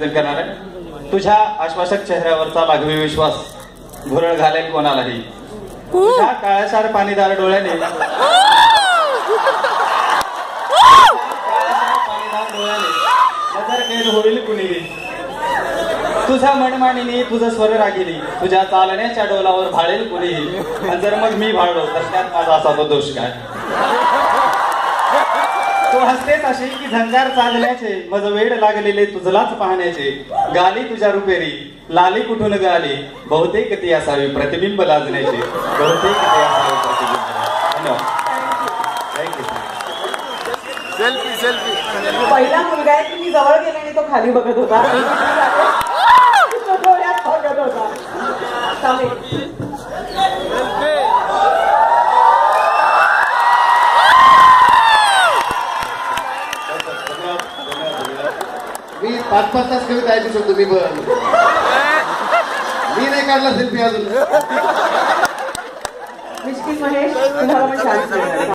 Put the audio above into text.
करणार आहे. तुझ्या आश्वासक चेहऱ्यावरचा लाघवी विश्वास भुरळ घालेल कोणालाही. तुझ्या काळ्यासार पाणीदार डोळ्याने नजर कैद होईल कुणीही. तुझ्या मनमानीने तुझं स्वर रागिली, तुझ्या चालण्याच्या डोलावर भाळेल कुणीही. आणि जर मग मी भाळलो तर त्यात माझा असा तो दोष काय. तू हसतेच अशी की झंजार चालण्याचे, माझं वेड लागलेले तुझलाच पाहण्याचे. गाली तुझ्या रुपेरी लाली कुठून गाली, बहुतेक ती असावी प्रतिबिंब लाजण्याचे. बहुतेक ती असावी प्रतिबिंब. Selfie selfie. पहिला मुलगा आहे की मी जवळ गेले आणि तो खाली बघत होता. डोळ्यात बघत होता. मी 5-5 तास कविता ऐकू शकतो. मी नाही काढला सेल्फी अजून. मिष्टी महेश तुम्हाला पण छान